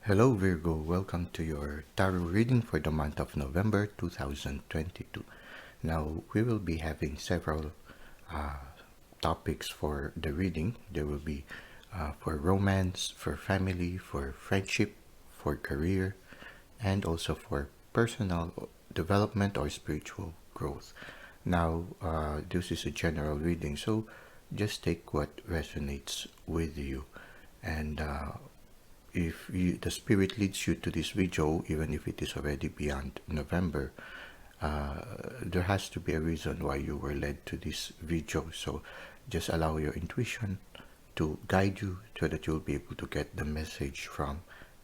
Hello Virgo, welcome to your tarot reading for the month of November 2022. Now we will be having several topics for the reading. There will be for romance, for family, for friendship, for career, and also for personal development or spiritual growth. Now this is a general reading, so just take what resonates with you. And if the spirit leads you to this video, even if it is already beyond November, there has to be a reason why you were led to this video. So just allow your intuition to guide you so that you'll be able to get the message from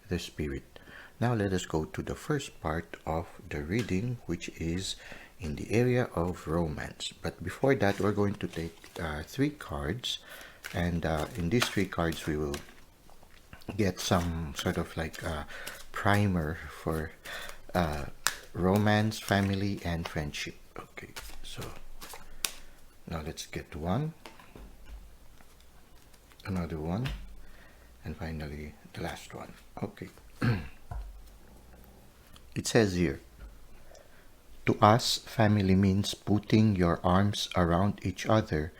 the spirit. Now let us go to the first part of the reading, which is in the area of romance. But before that, we're going to take 3 cards, and in these 3 cards we will get some sort of like a primer for romance, family, and friendship. Okay, so now let's get one, another one, and finally the last one. Okay. It says here, to us, family means putting your arms around each other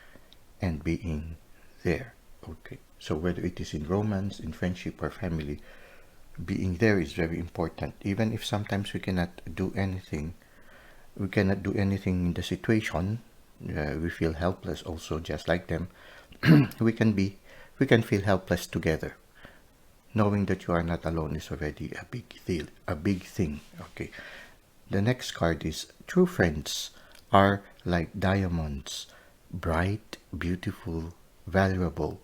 and being there. Okay. So whether it is in romance, in friendship, or family, being there is very important. Even if sometimes we cannot do anything in the situation, we feel helpless also, just like them. we can feel helpless together. Knowing that you are not alone is already a big deal, a big thing. Okay. The next card is, true friends are like diamonds, bright, beautiful, valuable,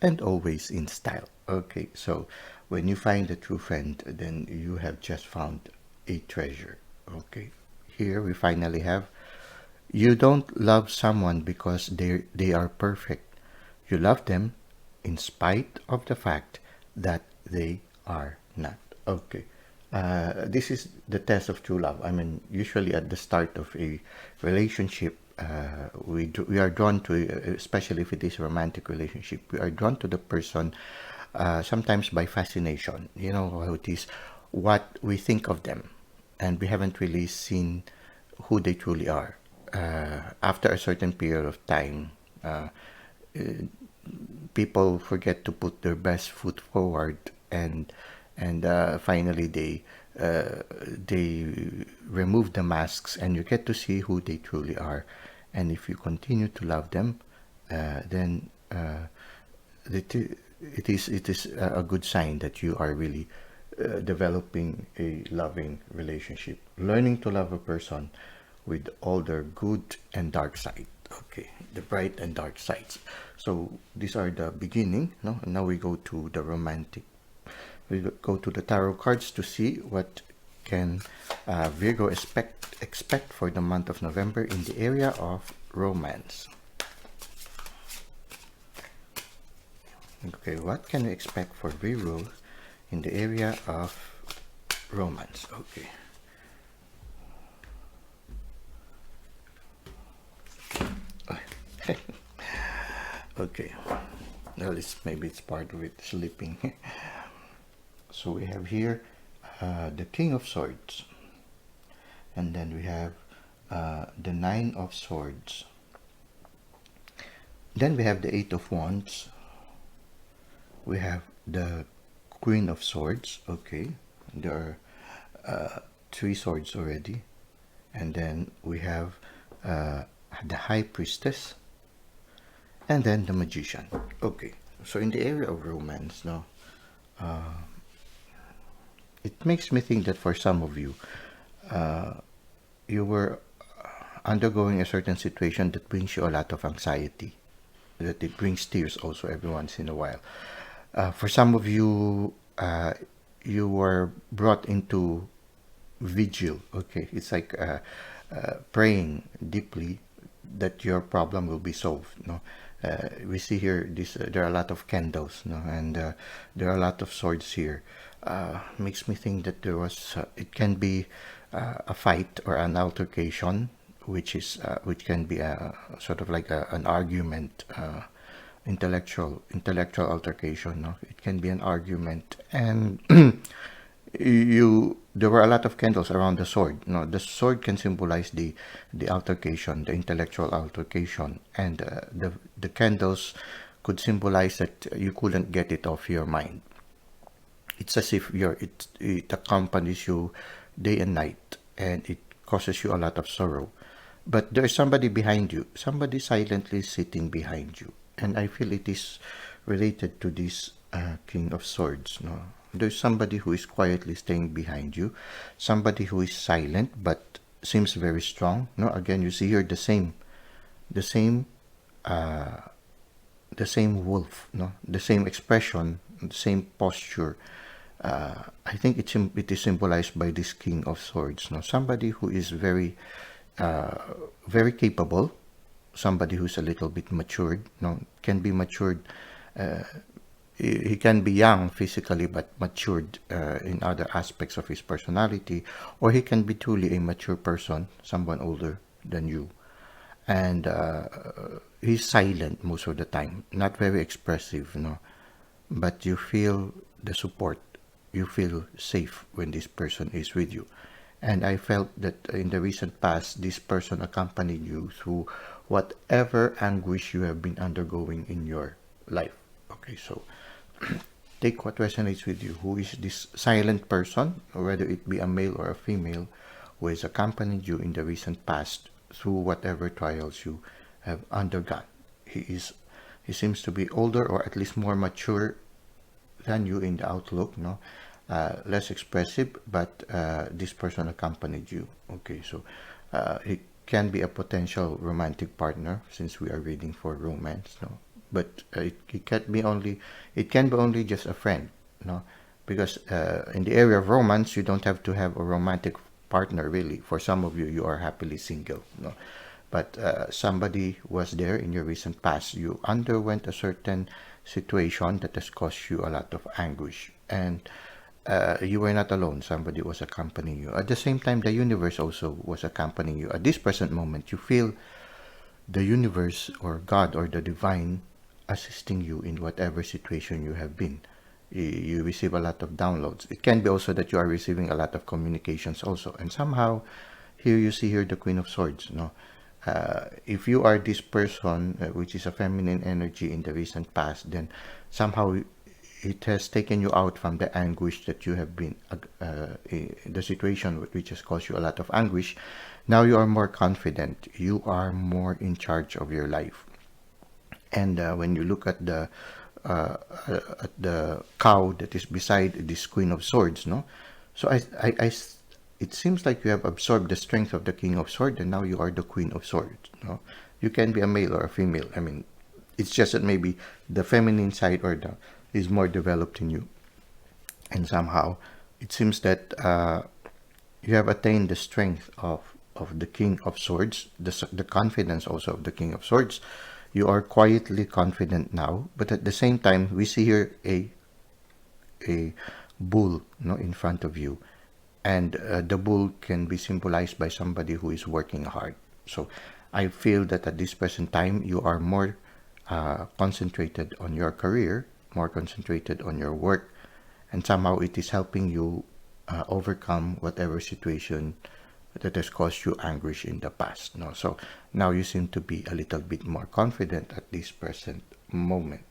and always in style. Okay, so when you find a true friend, then you have just found a treasure. Okay, here we finally have, you don't love someone because they are perfect. You love them in spite of the fact that they are not. Okay, this is the test of true love. I mean, usually at the start of a relationship, we are drawn to, especially if it is a romantic relationship, we are drawn to the person sometimes by fascination. You know how it is, what we think of them, and we haven't really seen who they truly are. After a certain period of time, people forget to put their best foot forward, and finally they remove the masks, and you get to see who they truly are. And if you continue to love them, then it is a good sign that you are really developing a loving relationship, learning to love a person with all their good and dark side. Okay, the bright and dark sides. So these are the beginning, no? And now we go to the romantic. We go to the tarot cards to see what can Virgo expect for the month of November in the area of romance. Okay, what can we expect for Virgo in the area of romance? Okay. Okay, well, maybe it's part of it, sleeping. So we have here the King of Swords, and then we have the 9 of Swords, then we have the 8 of Wands, we have the Queen of Swords. Okay, there are 3 swords already, and then we have the High Priestess, and then the Magician. Okay, so in the area of romance now, it makes me think that for some of you, you were undergoing a certain situation that brings you a lot of anxiety, that it brings tears also every once in a while. For some of you, you were brought into vigil. Okay, it's like praying deeply that your problem will be solved. No, we see here there are a lot of candles, no, and there are a lot of swords here. Makes me think that there was it can be a fight or an altercation, which can be a sort of like an argument intellectual altercation. No, it can be an argument, and there were a lot of candles around the sword. No, the sword can symbolize the altercation, the intellectual altercation, and the candles could symbolize that you couldn't get it off your mind. It's as if it accompanies you day and night, and it causes you a lot of sorrow. But there's somebody behind you, somebody silently sitting behind you, and I feel it is related to this King of Swords. No, there's somebody who is quietly staying behind you, somebody who is silent but seems very strong. No, again, you see here the same, uh, the same wolf. No, the same expression, the same posture. I think it is symbolized by this King of Swords. No, somebody who is uh, very capable, somebody who's a little bit matured. No, can be matured. Uh, he can be young physically but matured in other aspects of his personality, or he can be truly a mature person, someone older than you. And he's silent most of the time, not very expressive, no, but you feel the support, you feel safe when this person is with you. And I felt that in the recent past, this person accompanied you through whatever anguish you have been undergoing in your life. Okay, so take what resonates with you. Who is this silent person, or whether it be a male or a female, who has accompanied you in the recent past through whatever trials you have undergone? He seems to be older, or at least more mature than you in the outlook, no? Less expressive, but this person accompanied you. Okay, so he can be a potential romantic partner, since we are reading for romance, no? But it can be only just a friend, no? Because in the area of romance, you don't have to have a romantic partner, really. For some of you, you are happily single, no? But somebody was there in your recent past. You underwent a certain situation that has caused you a lot of anguish, and you were not alone. Somebody was accompanying you. At the same time, the universe also was accompanying you. At this present moment, you feel the universe or God or the divine assisting you in whatever situation you have been. You receive a lot of downloads. It can be also that you are receiving a lot of communications also. And somehow, here you see here the Queen of Swords. No, if you are this person, which is a feminine energy in the recent past, then somehow it has taken you out from the anguish that you have been, the situation which has caused you a lot of anguish. Now you are more confident. You are more in charge of your life. And when you look uh, at the cow that is beside this Queen of Swords, no? So it seems like you have absorbed the strength of the King of Swords, and now you are the Queen of Swords, no? You can be a male or a female. I mean, it's just that maybe the feminine side is more developed in you. And somehow, it seems that you have attained the strength of the King of Swords, the confidence also of the King of Swords. You are quietly confident now, but at the same time, we see here a bull, no, in front of you, and the bull can be symbolized by somebody who is working hard. So I feel that at this present time, you are more concentrated on your career, more concentrated on your work, and somehow it is helping you overcome whatever situation that has caused you anguish in the past. No? So now you seem to be a little bit more confident at this present moment.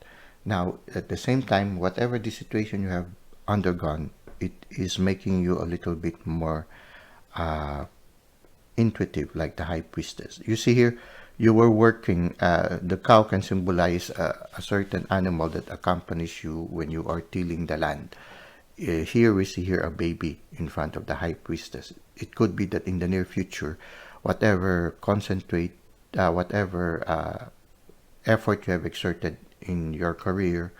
Now, at the same time, whatever the situation you have undergone, it is making you a little bit more intuitive, like the High Priestess. You see here, you were working, the cow can symbolize a certain animal that accompanies you when you are tilling the land. Here we see here a baby in front of the High Priestess. It could be that in the near future, whatever effort you have exerted in your career,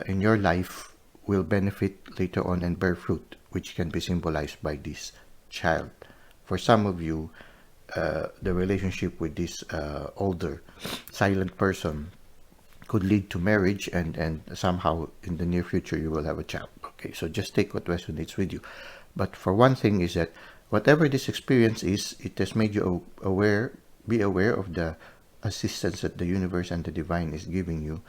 in your life, will benefit later on and bear fruit, which can be symbolized by this child. For some of you, the relationship with this older, silent person could lead to marriage, and somehow in the near future you will have a child. Okay, so just take what resonates with you. But for one thing is that whatever this experience is, it has made you be aware of the assistance that the universe and the divine is giving you,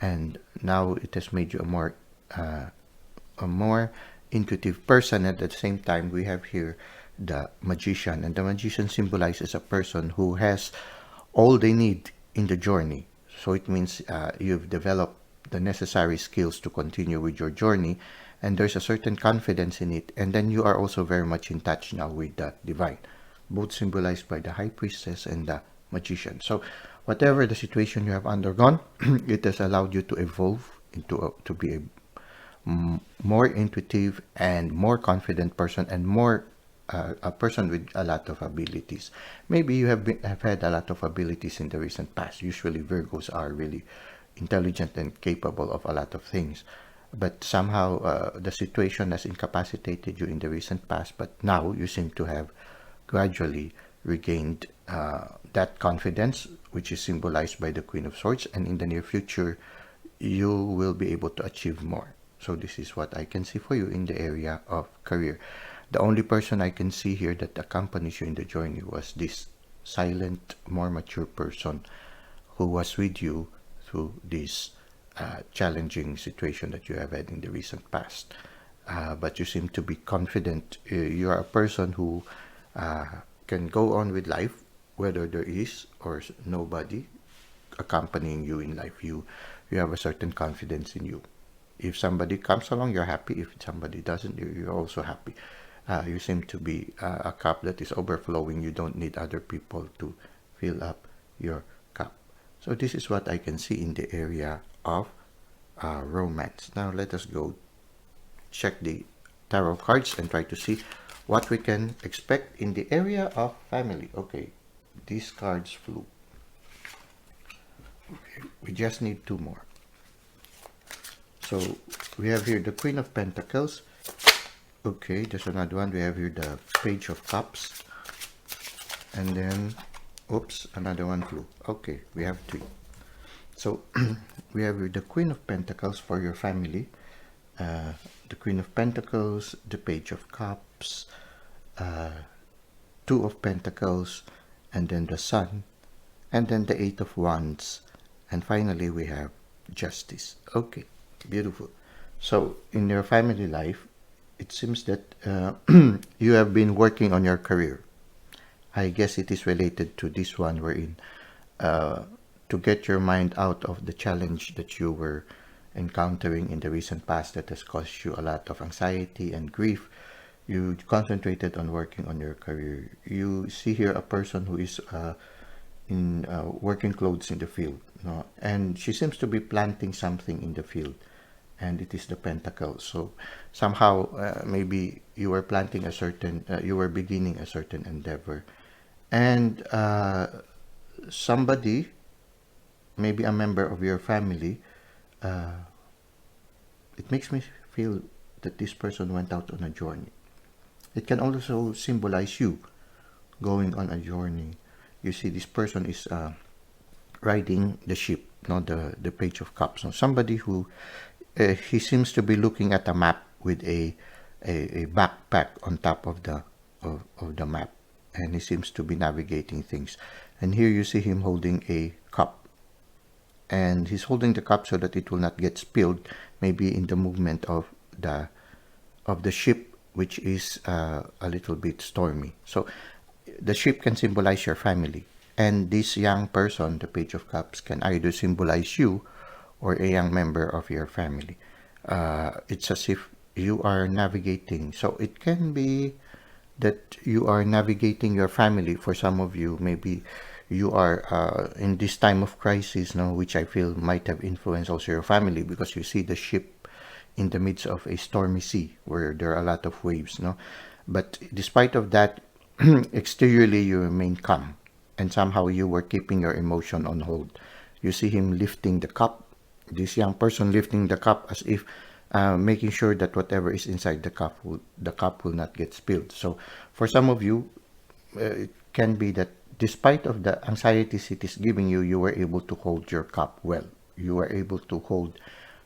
and now it has made you a more intuitive person. At the same time, we have here the magician, and the magician symbolizes a person who has all they need in the journey. So it means you've developed the necessary skills to continue with your journey, and there's a certain confidence in it, and then you are also very much in touch now with the divine, both symbolized by the high priestess and the magician. So whatever the situation you have undergone, it has allowed you to evolve into to be a more intuitive and more confident person, and more a person with a lot of abilities. Maybe you have had a lot of abilities in the recent past. Usually Virgos are really intelligent and capable of a lot of things, but somehow the situation has incapacitated you in the recent past, but now you seem to have gradually regained that confidence, which is symbolized by the Queen of Swords, and in the near future you will be able to achieve more. So this is what I can see for you in the area of career. The only person I can see here that accompanies you in the journey was this silent, more mature person who was with you through this challenging situation that you have had in the recent past. But you seem to be confident. You are a person who can go on with life, whether there is or nobody accompanying you in life. You have a certain confidence in you. If somebody comes along, you're happy. If somebody doesn't, you're also happy. You seem to be a cup that is overflowing. You don't need other people to fill up your cup. So this is what I can see in the area of romance. Now let us go check the tarot cards and try to see what we can expect in the area of family. Okay, these cards flew. Okay, we just need two more. So we have here the Queen of Pentacles. Okay, there's another one. We have here the Page of Cups. And then, oops, another one flew. Okay, we have three. So we have here the Queen of Pentacles for your family. The Queen of Pentacles, the Page of Cups, Two of Pentacles, and then the Sun, and then the Eight of Wands, and finally we have Justice. Okay, beautiful. So in your family life, it seems that you have been working on your career. I guess it is related to this one we're in, to get your mind out of the challenge that you were encountering in the recent past that has caused you a lot of anxiety and grief. You concentrated on working on your career. You see here a person who is in working clothes in the field, no? And she seems to be planting something in the field, and it is the Pentacle. So somehow maybe you were planting a certain, you were beginning a certain endeavor, and somebody, maybe a member of your family, it makes me feel that this person went out on a journey. It can also symbolize you going on a journey. You see, this person is riding the ship, not the Page of Cups. So somebody who he seems to be looking at a map with a backpack on top of the map, and he seems to be navigating things. And here you see him holding a cup, and he's holding the cup so that it will not get spilled, maybe in the movement of the ship, which is a little bit stormy. So the ship can symbolize your family, and this young person, the Page of Cups, can either symbolize you or a young member of your family. It's as if you are navigating. So it can be that you are navigating your family. For some of you, maybe you are in this time of crisis now, which I feel might have influenced also your family, because you see the ship in the midst of a stormy sea where there are a lot of waves, no? But despite of that, exteriorly you remain calm, and somehow you were keeping your emotion on hold. You see him lifting the cup, this young person lifting the cup, as if making sure that whatever is inside the cup will not get spilled. So for some of you, it can be that despite of the anxieties it is giving you, you were able to hold your cup well. You were able to hold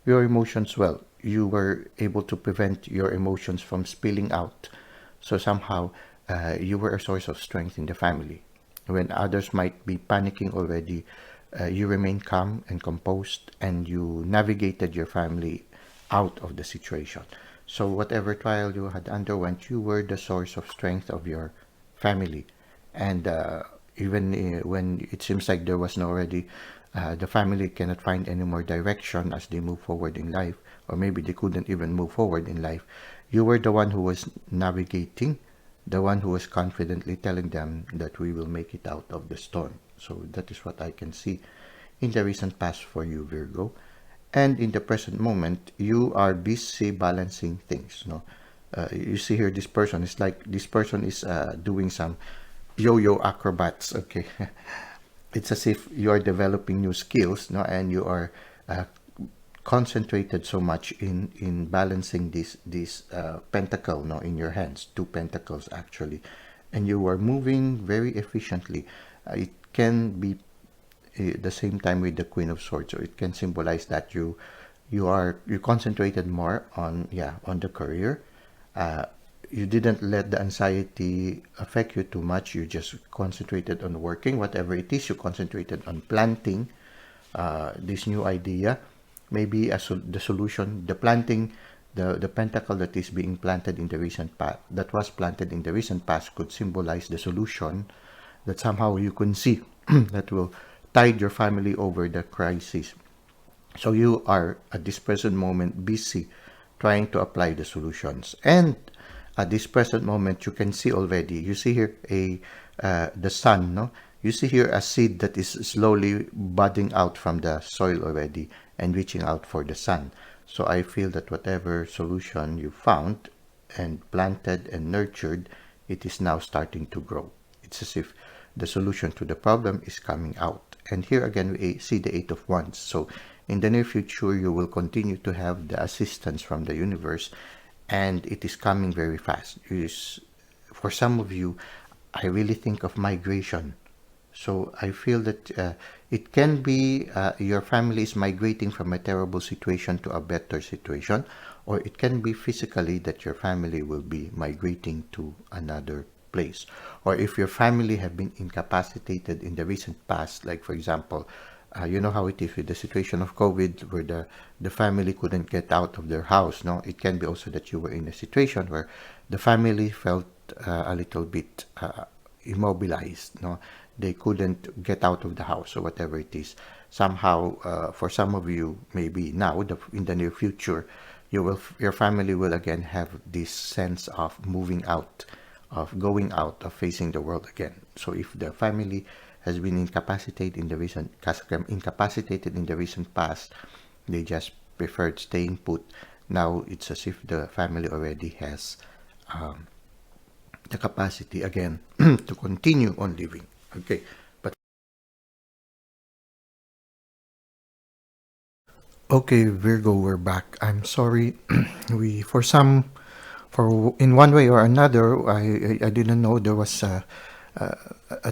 your emotions well. You were able to prevent your emotions from spilling out. So somehow you were a source of strength in the family. when others might be panicking already, you remain calm and composed, and you navigated your family out of the situation. So whatever trial you had underwent, you were the source of strength of your family. And even when it seems like there was no already, the family cannot find any more direction as they move forward in life, or maybe they couldn't even move forward in life, you were the one who was navigating, the one who was confidently telling them that we will make it out of the storm. So that is what I can see in the recent past for you, Virgo. And in the present moment, you are busy balancing things. No, you see here, this person is like, this person is doing some yo-yo acrobats. Okay, it's as if you are developing new skills, no, and you are concentrated so much in balancing this pentacle, no, in your hands, two pentacles actually, and you are moving very efficiently. It can be the same time with the Queen of Swords, so it can symbolize that you concentrated more on the career. You didn't let the anxiety affect you too much. You just concentrated on working, whatever it is. You concentrated on planting this new idea, maybe the solution, the planting, the pentacle that is being planted in the recent past, that was planted in the recent past, could symbolize the solution that somehow you can see that will tide your family over the crisis. So you are at this present moment busy trying to apply the solutions, and at this present moment you can see already, you see here the sun, no, you see here a seed that is slowly budding out from the soil already and reaching out for the sun. So I feel that whatever solution you found and planted and nurtured, it is now starting to grow. It's as if the solution to the problem is coming out. And here again we see the Eight of Wands. So in the near future, you will continue to have the assistance from the universe, and it is coming very fast. For some of you, I really think of migration. So I feel that it can be your family is migrating from a terrible situation to a better situation, or it can be physically that your family will be migrating to another place. Or if your family have been incapacitated in the recent past, like for example, you know how it is with the situation of COVID, where the family couldn't get out of their house. No, it can be also that you were in a situation where the family felt a little bit immobilized. No, they couldn't get out of the house or whatever it is. Somehow, for some of you, maybe now in the near future, your family will again have this sense of moving out, of going out, of facing the world again. So if the family has been incapacitated in the recent past, they just preferred staying put. Now it's as if the family already has the capacity again to continue on living. Okay, but okay, Virgo, we're back. I'm sorry, for in one way or another, I didn't know there was a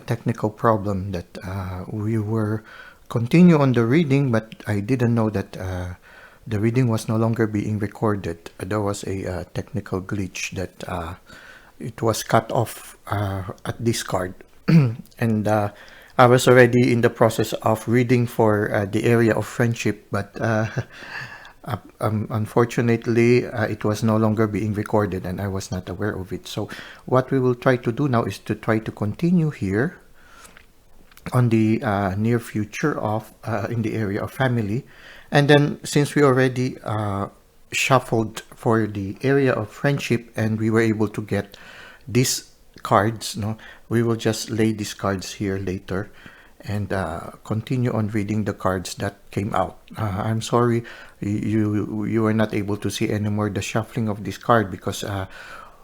technical problem that we were continue on the reading, but I didn't know that the reading was no longer being recorded. There was a technical glitch that it was cut off at this card, and I was already in the process of reading for the area of friendship, but unfortunately, it was no longer being recorded and I was not aware of it. So what we will try to do now is to try to continue here on the near future of in the area of family. And then since we already shuffled for the area of friendship and we were able to get these cards, no, we will just lay these cards here later and continue on reading the cards that came out. I'm sorry you were not able to see anymore the shuffling of this card, because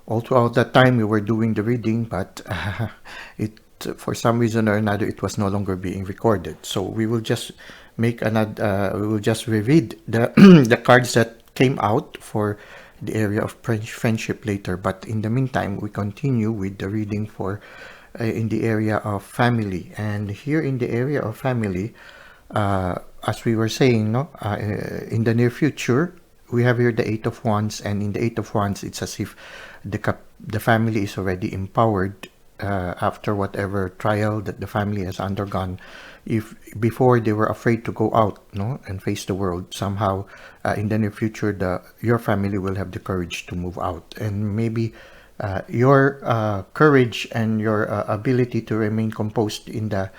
all throughout that time we were doing the reading, but it for some reason or another it was no longer being recorded. So we will just make another we will just reread the the cards that came out for the area of friendship later. But in the meantime, we continue with the reading for in the area of family. And here in the area of family, as we were saying, no, in the near future, we have here the Eight of Wands, and in the Eight of Wands, it's as if the family is already empowered after whatever trial that the family has undergone. If before they were afraid to go out, no, and face the world, somehow in the near future, your family will have the courage to move out, and maybe your courage and your ability to remain composed in the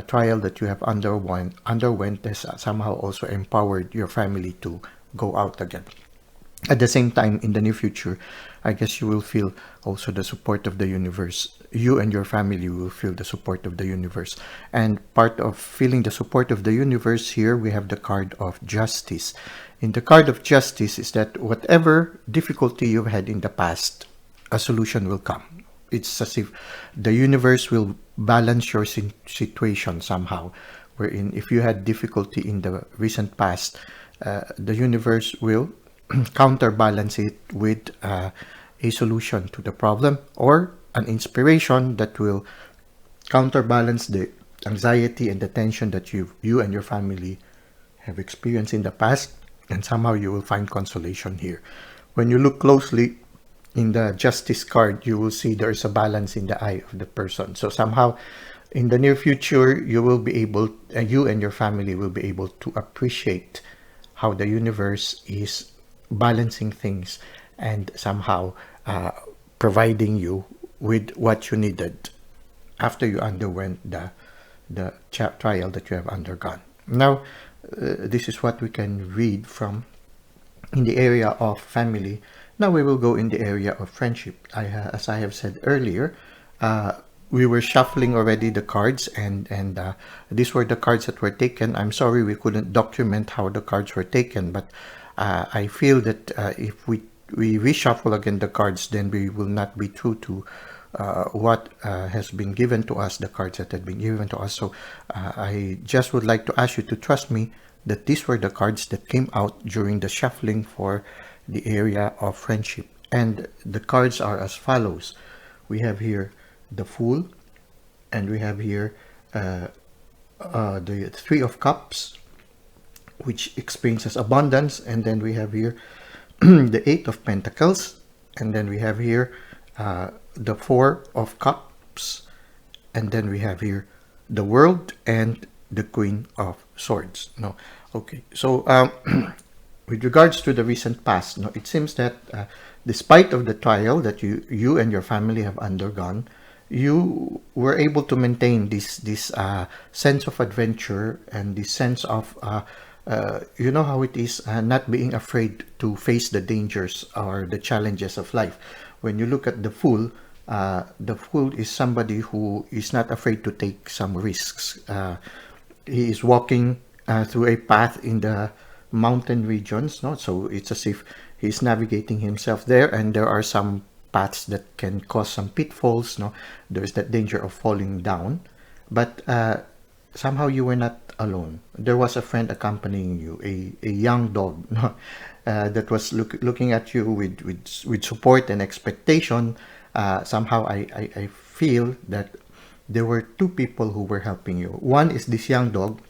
trial that you have underwent has somehow also empowered your family to go out again. At the same time, in the near future, I guess you will feel also the support of the universe. You and your family will feel the support of the universe. And part of feeling the support of the universe here, we have the card of justice. In the card of justice is that whatever difficulty you've had in the past, a solution will come. It's as if the universe will balance your situation somehow. Wherein if you had difficulty in the recent past, the universe will counterbalance it with a solution to the problem, or an inspiration that will counterbalance the anxiety and the tension that you and your family have experienced in the past, and somehow you will find consolation here. When you look closely in the justice card, you will see there is a balance in the eye of the person. So somehow in the near future, you will be able, you and your family will be able to appreciate how the universe is balancing things and somehow providing you with what you needed after you underwent the trial that you have undergone. Now, this is what we can read from in the area of family. Now we will go in the area of friendship. As I have said earlier, we were shuffling already the cards, and these were the cards that were taken. I'm sorry we couldn't document how the cards were taken, but I feel that if we reshuffle again the cards, then we will not be true to what has been given to us, the cards that had been given to us. So I just would like to ask you to trust me that these were the cards that came out during the shuffling for the area of friendship. And the cards are as follows. We have here the Fool, and we have here the Three of Cups, which experiences abundance, and then we have here the Eight of Pentacles, and then we have here the Four of Cups, and then we have here the World and the Queen of Swords. No, okay. So with regards to the recent past, no, it seems that despite of the trial that you and your family have undergone, you were able to maintain this sense of adventure and this sense of you know how it is, not being afraid to face the dangers or the challenges of life. When you look at the Fool is somebody who is not afraid to take some risks. He is walking through a path in the mountain regions, no? So it's as if he's navigating himself there, and there are some paths that can cause some pitfalls, no? There's that danger of falling down, but somehow you were not alone. There was a friend accompanying you, a young dog, no? That was looking at you with support and expectation. Somehow I feel that there were two people who were helping you. One is this young dog,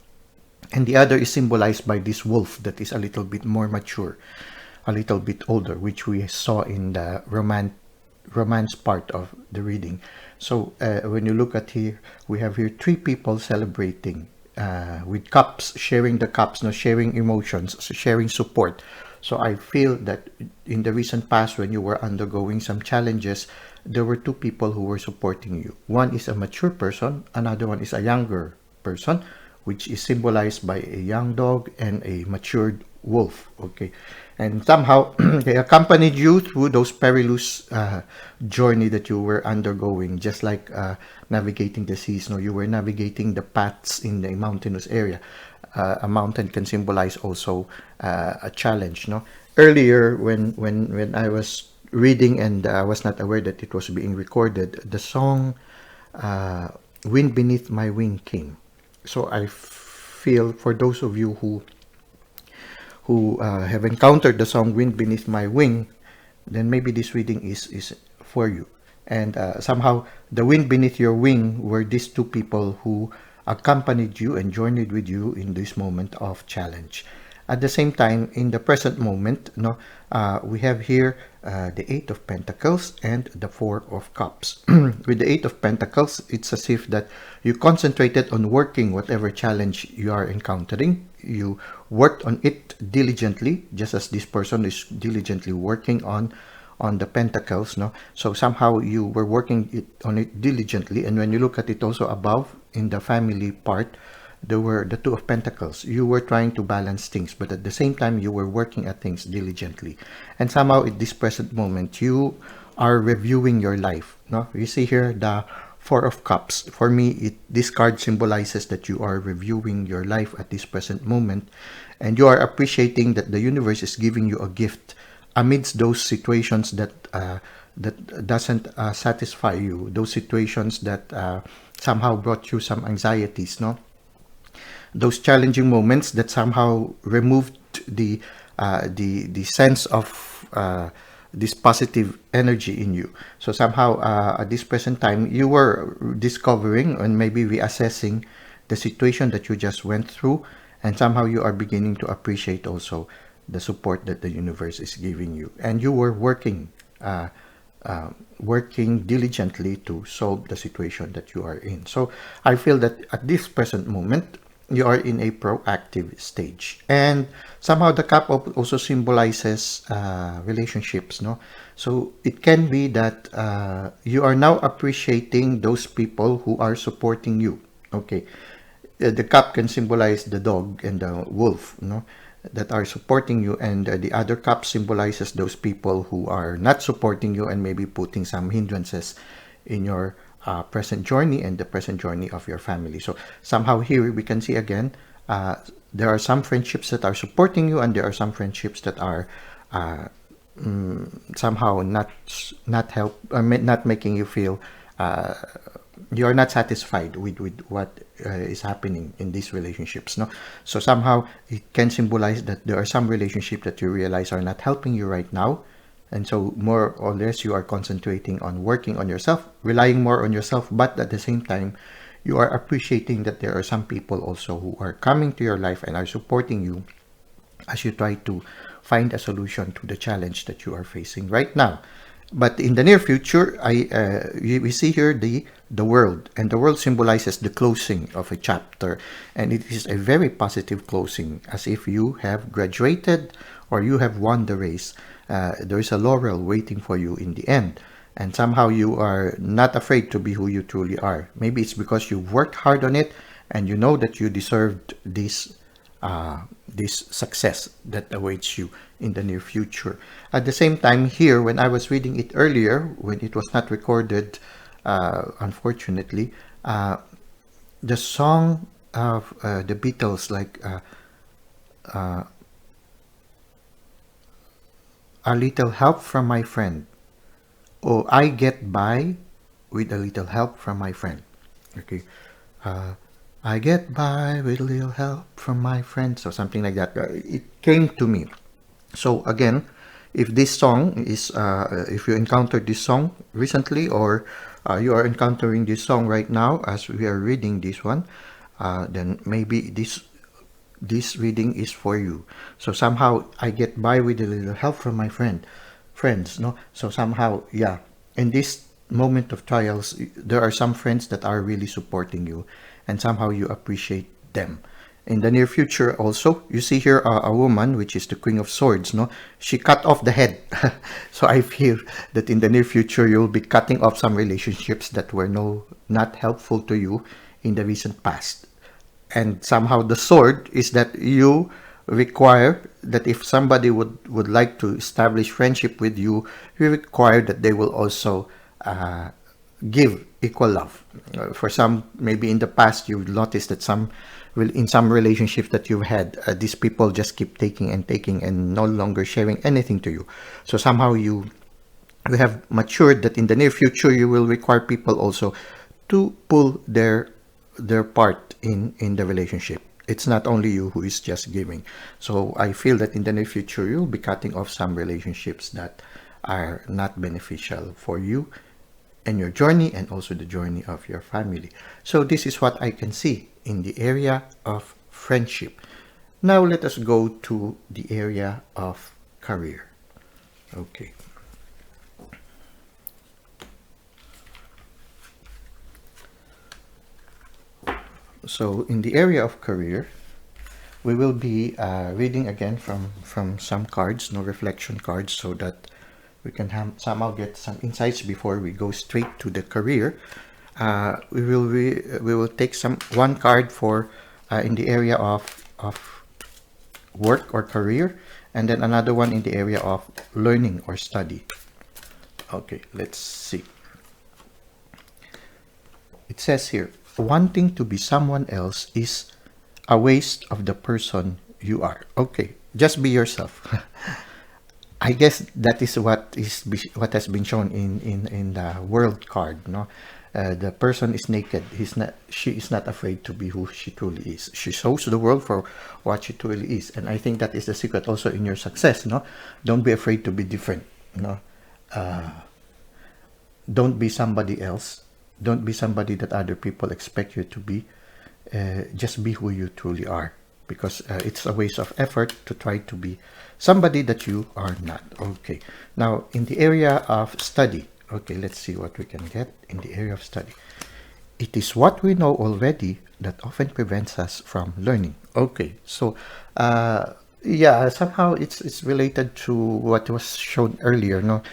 and the other is symbolized by this wolf that is a little bit more mature, a little bit older, which we saw in the romance part of the reading. So when you look at here, we have here three people celebrating with cups, sharing the cups, no, sharing emotions, sharing support. So I feel that in the recent past, when you were undergoing some challenges, there were two people who were supporting you. One is a mature person, another one is a younger person, which is symbolized by a young dog and a matured wolf. Okay, and somehow they accompanied you through those perilous journey that you were undergoing, just like navigating the seas. No, you were navigating the paths in the mountainous area. A mountain can symbolize also a challenge. No, earlier when I was reading and I was not aware that it was being recorded, the song "Wind Beneath My Wing" came. So I feel for those of you who have encountered the song "Wind Beneath My Wing," then maybe this reading is for you. And somehow the wind beneath your wing were these two people who accompanied you and journeyed with you in this moment of challenge. At the same time, in the present moment, no, we have here the Eight of Pentacles and the Four of Cups. With the Eight of Pentacles, it's as if that you concentrated on working whatever challenge you are encountering. You worked on it diligently, just as this person is diligently working on the Pentacles, no? So somehow you were working on it diligently, and when you look at it also above in the family part, there were the Two of Pentacles. You were trying to balance things, but at the same time, you were working at things diligently. And somehow, at this present moment, you are reviewing your life. No, you see here the Four of Cups. For me, this card symbolizes that you are reviewing your life at this present moment, and you are appreciating that the universe is giving you a gift amidst those situations that doesn't satisfy you. Those situations that somehow brought you some anxieties, no? Those challenging moments that somehow removed the sense of this positive energy in you. So somehow at this present time, you were discovering and maybe reassessing the situation that you just went through, and somehow you are beginning to appreciate also the support that the universe is giving you, and you were working diligently to solve the situation that you are in. So I feel that at this present moment, you are in a proactive stage, and somehow the cup also symbolizes relationships, no? So it can be that you are now appreciating those people who are supporting you. Okay, the cup can symbolize the dog and the wolf, no, that are supporting you, and the other cup symbolizes those people who are not supporting you and maybe putting some hindrances in your present journey and the present journey of your family. So somehow here we can see again, there are some friendships that are supporting you, and there are some friendships that are somehow not making you feel you are not satisfied with what is happening in these relationships, no? So somehow it can symbolize that there are some relationships that you realize are not helping you right now, and so more or less you are concentrating on working on yourself, relying more on yourself, but at the same time you are appreciating that there are some people also who are coming to your life and are supporting you as you try to find a solution to the challenge that you are facing right now. But in the near future, we see here the world, and the world symbolizes the closing of a chapter, and it is a very positive closing, as if you have graduated or you have won the race. There is a laurel waiting for you in the end, and somehow you are not afraid to be who you truly are. Maybe it's because you worked hard on it, and you know that you deserved this success that awaits you in the near future. At the same time, here, when I was reading it earlier, when it was not recorded, unfortunately, the song of the Beatles, like A Little Help from My Friend, or I Get By with a Little Help from My Friend. Okay. I get by with a little help from my friends, or something like that. It came to me. So again, if this song is, if you encountered this song recently, or you are encountering this song right now as we are reading this one, then maybe this reading is for you. So somehow I get by with a little help from my friends, no? So somehow, yeah, in this moment of trials, there are some friends that are really supporting you, and somehow you appreciate them. In the near future also, you see here a woman, which is the Queen of Swords, no? She cut off the head. So I feel that in the near future, you'll be cutting off some relationships that were not helpful to you in the recent past. And somehow the sword is that you require that if somebody would like to establish friendship with you, you require that they will also give equal love. For some, maybe in the past, you've noticed that in some relationships that you've had, these people just keep taking and no longer sharing anything to you. So somehow you have matured that in the near future, you will require people also to pull their part in the relationship. It's not only you who is just giving. So I feel that in the near future, you'll be cutting off some relationships that are not beneficial for you and your journey, and also the journey of your family. So this is what I can see in the area of friendship. Now let us go to the area of career. Okay. So in the area of career, we will be reading again from some cards, no reflection cards, so that we can somehow get some insights before we go straight to the career. We will take one card for in the area of work or career, and then another one in the area of learning or study. Okay, let's see. It says here, wanting to be someone else is a waste of the person you are. Okay, just be yourself. I guess that is what has been shown in the world card. No, the person is naked. She is not afraid to be who she truly is. She shows the world for what she truly is, and I think that is the secret also in your success. No, don't be afraid to be different. No, don't be somebody else. Don't be somebody that other people expect you to be. Just be who you truly are, because it's a waste of effort to try to be somebody that you are not. Okay, now in the area of study, okay, let's see what we can get in the area of study. It is what we know already that often prevents us from learning. Okay, so yeah, somehow it's related to what was shown earlier. No,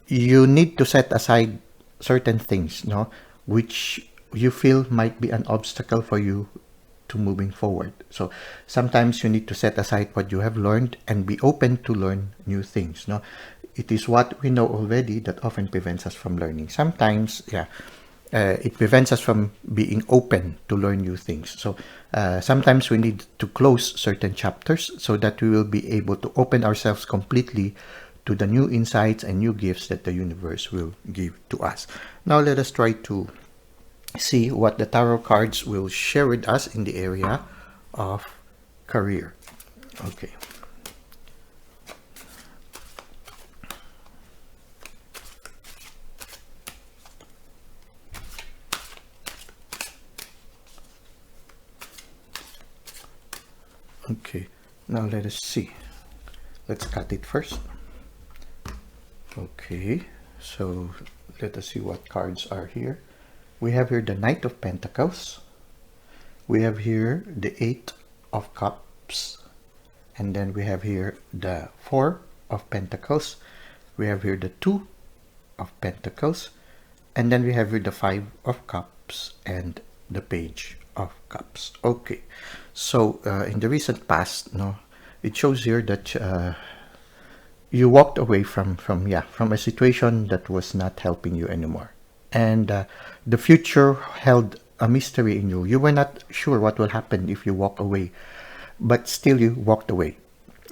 you need to set aside certain things, no, which you feel might be an obstacle for you to moving forward. So sometimes you need to set aside what you have learned and be open to learn new things. No, it is what we know already that often prevents us from learning. Sometimes, yeah, it prevents us from being open to learn new things. So sometimes we need to close certain chapters so that we will be able to open ourselves completely to the new insights and new gifts that the universe will give to us. Now let us try to see what the tarot cards will share with us in the area of career. Okay. Okay, now let us see. Let's cut it first. Okay, so let us see what cards are here. We have here the Knight of Pentacles. We have here the Eight of Cups. And then we have here the Four of Pentacles. We have here the Two of Pentacles. And then we have here the Five of Cups and the Page of Cups. Okay, so in the recent past, no, it shows here that you walked away from a situation that was not helping you anymore, and the future held a mystery in you. You were not sure what will happen if you walk away, but still you walked away.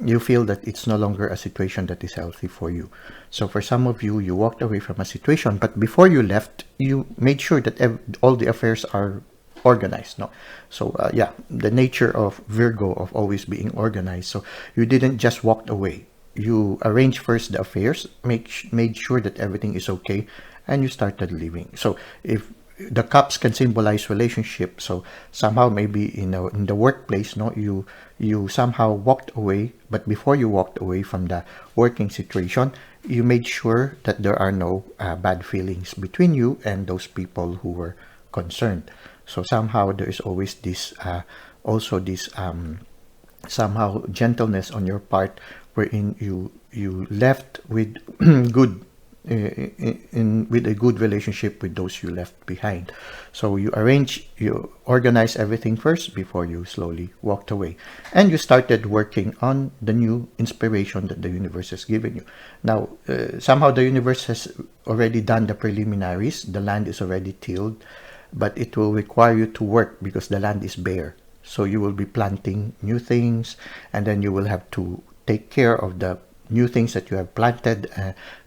You feel that it's no longer a situation that is healthy for you. So for some of you, you walked away from a situation, but before you left, you made sure that all the affairs are organized. No, so yeah, the nature of Virgo of always being organized. So you didn't just walk away. You arranged first the affairs, made sure that everything is okay, and you started living. So if the cups can symbolize relationship, so somehow maybe in the workplace, no, you somehow walked away, but before you walked away from the working situation, you made sure that there are no bad feelings between you and those people who were concerned. So somehow there is always this also this somehow gentleness on your part, wherein you left with good with a good relationship with those you left behind. So you organize everything first before you slowly walked away, and you started working on the new inspiration that the universe has given you. Now somehow the universe has already done the preliminaries. The land is already tilled, but it will require you to work because the land is bare. So you will be planting new things, and then you will have to take care of the new things that you have planted.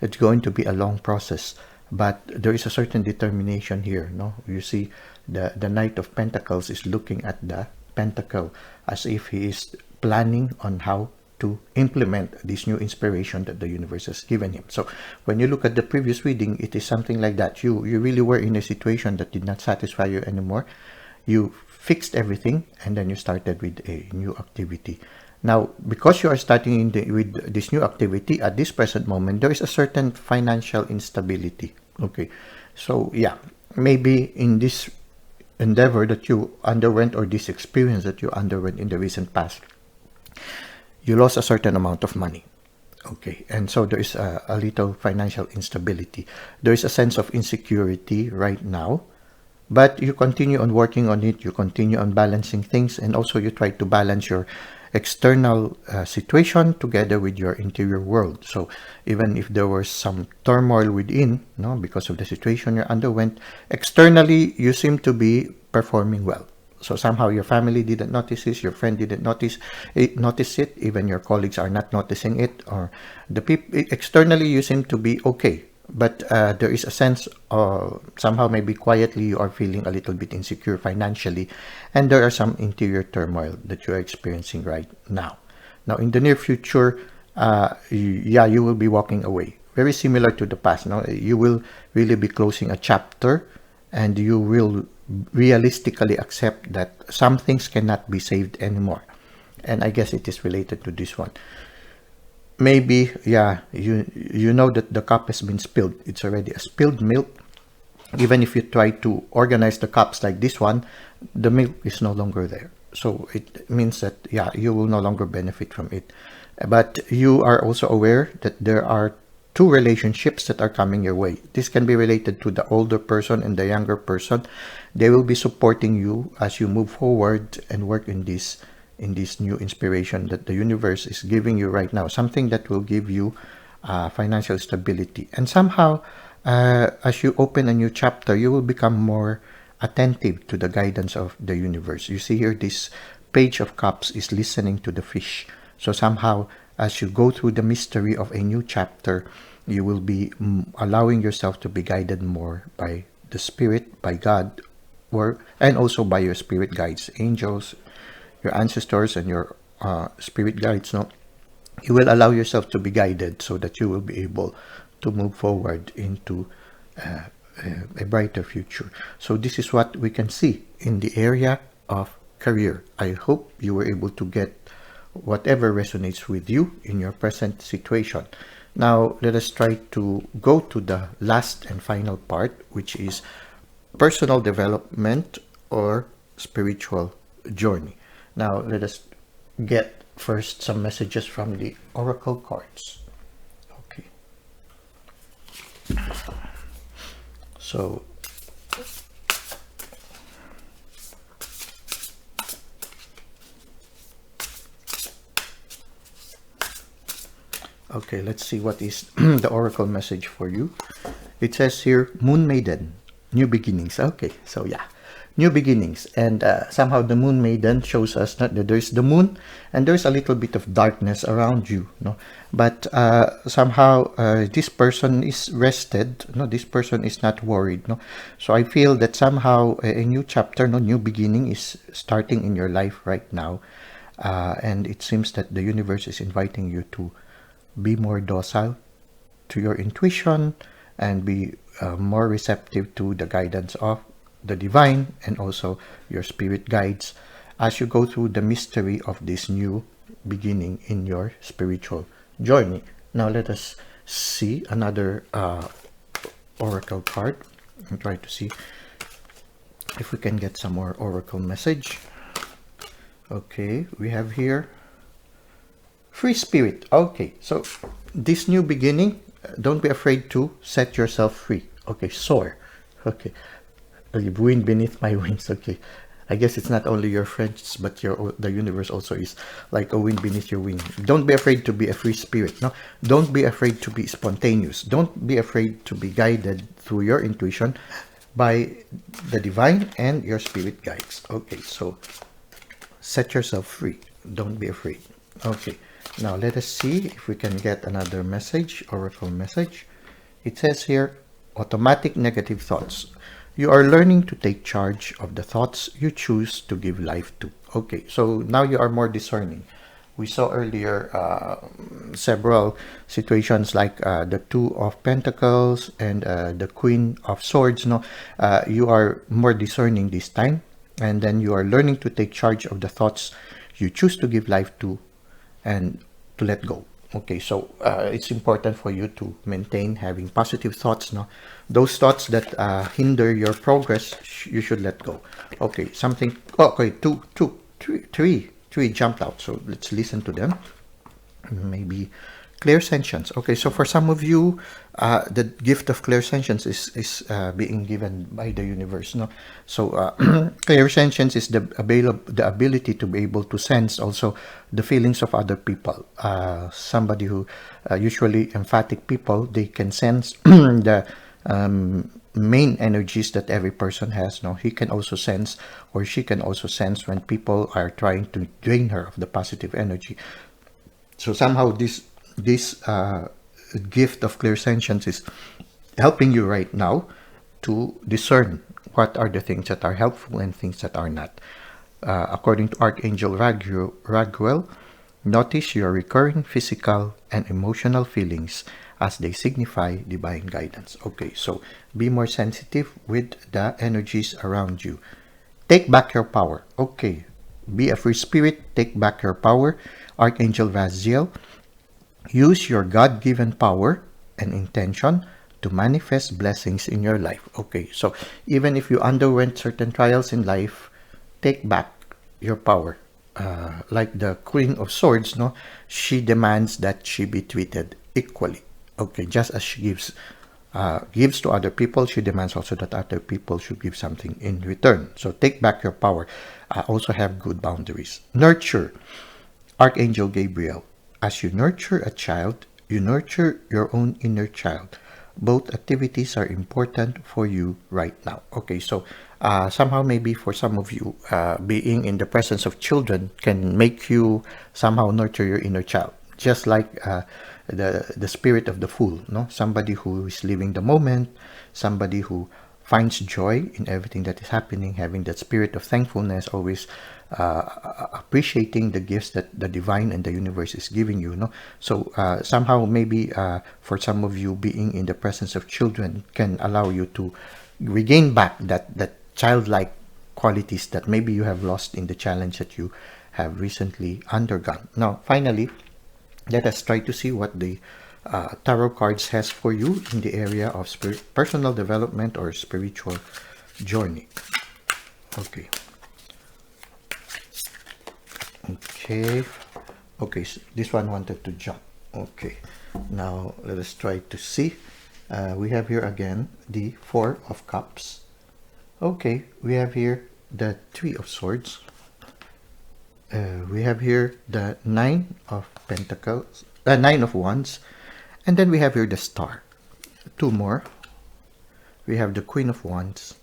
It's going to be a long process, but there is a certain determination here. No, you see the Knight of Pentacles is looking at the pentacle as if he is planning on how to implement this new inspiration that the universe has given him. So when you look at the previous reading, it is something like that. You really were in a situation that did not satisfy you anymore. You fixed everything, and then you started with a new activity. Now, because you are starting with this new activity at this present moment, there is a certain financial instability. Okay, so yeah, maybe in this endeavor that you underwent, or this experience that you underwent in the recent past, you lost a certain amount of money. Okay, and so there is a little financial instability. There is a sense of insecurity right now, but you continue on working on it. You continue on balancing things, and also you try to balance your external situation together with your interior world. So even if there was some turmoil within, no, because of the situation you underwent, externally you seem to be performing well. So somehow your family didn't notice this, your friend didn't notice it, even your colleagues are not noticing it, or the people externally you seem to be okay. But there is a sense of somehow maybe quietly you are feeling a little bit insecure financially, and there are some interior turmoil that you are experiencing right now. Now, in the near future, you will be walking away. Very similar to the past. No, you will really be closing a chapter, and you will realistically accept that some things cannot be saved anymore. And I guess it is related to this one. Maybe, yeah, you know that the cup has been spilled. It's already a spilled milk. Even if you try to organize the cups like this one, the milk is no longer there. So it means that, yeah, you will no longer benefit from it. But you are also aware that there are two relationships that are coming your way. This can be related to the older person and the younger person. They will be supporting you as you move forward and work in this new inspiration that the universe is giving you right now, something that will give you financial stability. And somehow, as you open a new chapter, you will become more attentive to the guidance of the universe. You see here, this page of cups is listening to the fish. So somehow, as you go through the mystery of a new chapter, you will be allowing yourself to be guided more by the spirit, by God, and also by your spirit guides, angels, your ancestors, and your spirit guides. No, you will allow yourself to be guided so that you will be able to move forward into a brighter future. So this is what we can see in the area of career. I hope you were able to get whatever resonates with you in your present situation. Now let us try to go to the last and final part, which is personal development or spiritual journey. Now let us get first some messages from the oracle cards. Okay. So okay, let's see what is the oracle message for you. It says here, Moon Maiden, new beginnings. Okay, so yeah, new beginnings. And somehow the Moon Maiden shows us that there's the moon and there's a little bit of darkness around you. No? But somehow this person is rested. No, this person is not worried. No? So I feel that somehow a new chapter, no, new beginning is starting in your life right now. And it seems that the universe is inviting you to be more docile to your intuition and be more receptive to the guidance of the divine and also your spirit guides as you go through the mystery of this new beginning in your spiritual journey. Now let us see another oracle card and try to see if we can get some more oracle message. Okay, we have here free spirit. Okay, so this new beginning, don't be afraid to set yourself free. Okay, soar. Okay, wind beneath my wings. Okay, I guess it's not only your friends, but the universe also is like a wind beneath your wing. Don't be afraid to be a free spirit. No, don't be afraid to be spontaneous. Don't be afraid to be guided through your intuition by the divine and your spirit guides. Okay, so set yourself free. Don't be afraid. Okay. Now let us see if we can get another message, oracle message. It says here, automatic negative thoughts. You are learning to take charge of the thoughts you choose to give life to. Okay, so now you are more discerning. We saw earlier several situations like the Two of Pentacles and the Queen of Swords. No, you are more discerning this time, and then you are learning to take charge of the thoughts you choose to give life to and to let go. Okay, so it's important for you to maintain having positive thoughts. No, those thoughts that hinder your progress, you should let go. Okay, something. Okay, three jumped out. So let's listen to them. Maybe clairsentience. Okay, so for some of you, the gift of clairsentience is being given by the universe. No, so clairsentience is the ability to be able to sense also the feelings of other people. Somebody who usually emphatic people, they can sense the main energies that every person has. No, he can also sense, or she can also sense when people are trying to drain her of the positive energy. So somehow this gift of clairsentience is helping you right now to discern what are the things that are helpful and things that are not. According to Archangel Raguel, notice your recurring physical and emotional feelings as they signify divine guidance. Okay, so be more sensitive with the energies around you. Take back your power. Okay, be a free spirit. Take back your power. Archangel Raziel, use your God-given power and intention to manifest blessings in your life. Okay, so even if you underwent certain trials in life, take back your power. Like the Queen of Swords, no, she demands that she be treated equally. Okay, just as she gives to other people, she demands also that other people should give something in return. So take back your power. Also have good boundaries. Nurture. Archangel Gabriel, as you nurture a child, you nurture your own inner child. Both activities are important for you right now. Okay, so somehow maybe for some of you, being in the presence of children can make you somehow nurture your inner child. Just like the spirit of the fool, no? Somebody who is living the moment, somebody who finds joy in everything that is happening, having that spirit of thankfulness, always appreciating the gifts that the divine and the universe is giving you. No, so somehow maybe for some of you, being in the presence of children can allow you to regain back that childlike qualities that maybe you have lost in the challenge that you have recently undergone. Now, finally, let us try to see what the tarot cards has for you in the area of personal development or spiritual journey. Okay. Okay, so this one wanted to jump. Okay, now let us try to see. We have here again the Four of Cups. Okay, we have here the Three of Swords. We have here the Nine of Pentacles, Nine of Wands, and then we have here the Star. Two more. We have the Queen of Wands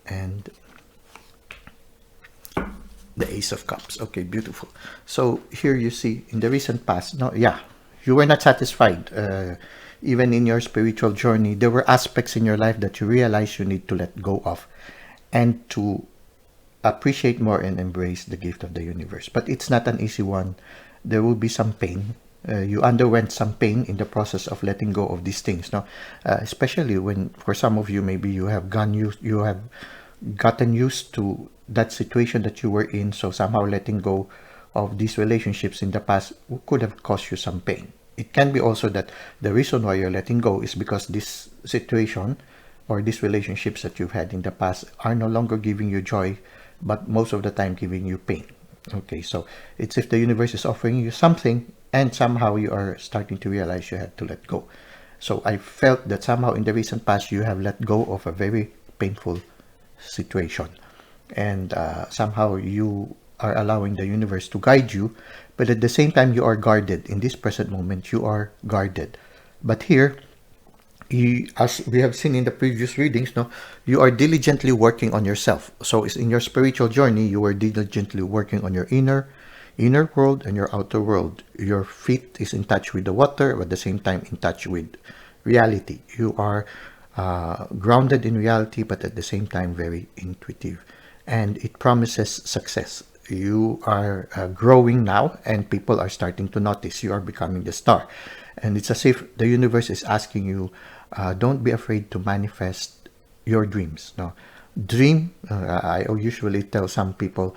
and the Ace of Cups. Okay, beautiful. So here you see in the recent past, no, yeah, you were not satisfied. Even in your spiritual journey, there were aspects in your life that you realize you need to let go of and to appreciate more and embrace the gift of the universe. But it's not an easy one. There will be some pain. You underwent some pain in the process of letting go of these things. No, especially when, for some of you, maybe you have gotten used to that situation that you were in. So somehow letting go of these relationships in the past could have caused you some pain. It can be also that the reason why you're letting go is because this situation or these relationships that you've had in the past are no longer giving you joy, but most of the time giving you pain. Okay, so it's if the universe is offering you something and somehow you are starting to realize you had to let go. So I felt that somehow in the recent past you have let go of a very painful situation, and somehow you are allowing the universe to guide you, but at the same time you are guarded. In this present moment you are guarded, but here, as we have seen in the previous readings, no, you are diligently working on yourself. So it's in your spiritual journey, you are diligently working on your inner world and your outer world. Your feet is in touch with the water, but at the same time in touch with reality. You are grounded in reality, but at the same time very intuitive, and it promises success. You are growing now, and people are starting to notice. You are becoming the star, and it's as if the universe is asking you, don't be afraid to manifest your dreams. No, I usually tell some people,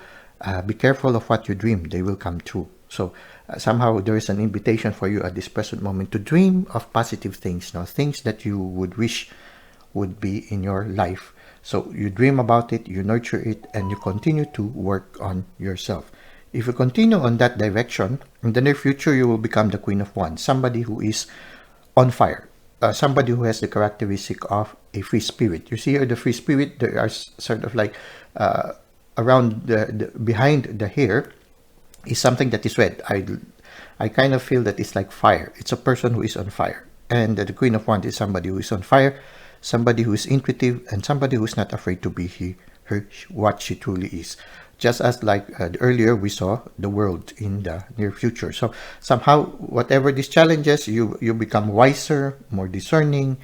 be careful of what you dream, they will come true. So somehow there is an invitation for you at this present moment to dream of positive things, things that you would wish would be in your life. So you dream about it, you nurture it, and you continue to work on yourself. If you continue on that direction, in the near future, you will become the Queen of Wands, somebody who is on fire, somebody who has the characteristic of a free spirit. You see here, the free spirit, there are sort of like around behind the hair is something that is red. I kind of feel that it's like fire. It's a person who is on fire. And the Queen of Wands is somebody who is on fire, somebody who is intuitive, and somebody who is not afraid to be what she truly is. Just as like earlier we saw the world in the near future. So somehow, whatever these challenges, you become wiser, more discerning,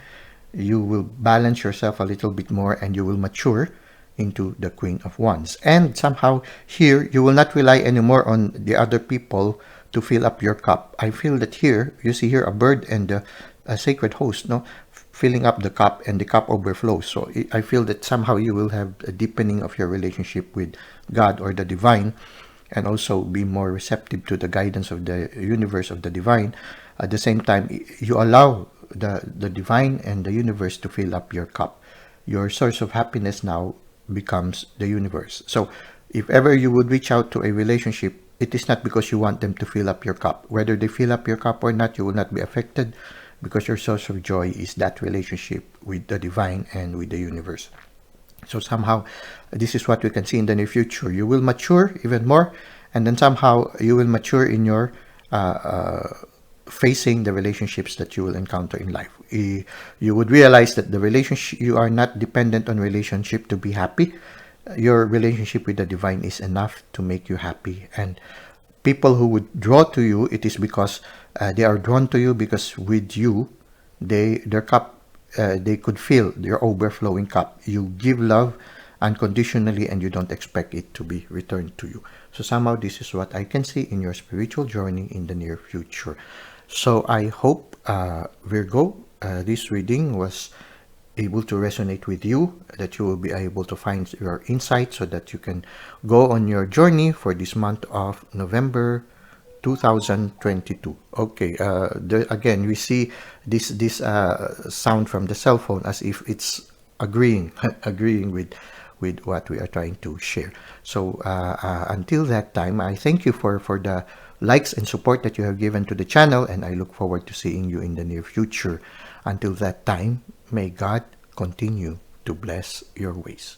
you will balance yourself a little bit more, and you will mature into the Queen of Wands. And somehow here, you will not rely anymore on the other people to fill up your cup. I feel that here, you see here a bird and a sacred host, filling up the cup, and the cup overflows. So I feel that somehow you will have a deepening of your relationship with God or the divine, and also be more receptive to the guidance of the universe, of the divine. At the same time, you allow the divine and the universe to fill up your cup. Your source of happiness now becomes the universe. So if ever you would reach out to a relationship, it is not because you want them to fill up your cup. Whether they fill up your cup or not, you will not be affected, because your source of joy is that relationship with the divine and with the universe. So somehow, this is what we can see in the near future. You will mature even more, and then somehow you will mature in your facing the relationships that you will encounter in life. You would realize that the relationship, you are not dependent on relationship to be happy. Your relationship with the divine is enough to make you happy. And people who would draw to you, it is because they are drawn to you because with you, their cup, they could fill your overflowing cup. You give love unconditionally, and you don't expect it to be returned to you. So somehow this is what I can see in your spiritual journey in the near future. So I hope, Virgo, this reading was able to resonate with you, that you will be able to find your insight so that you can go on your journey for this month of November 2022. Okay, again, we see this sound from the cell phone as if it's agreeing agreeing with what we are trying to share. So until that time, I thank you for the likes and support that you have given to the channel, and I look forward to seeing you in the near future. Until that time, may God continue to bless your ways.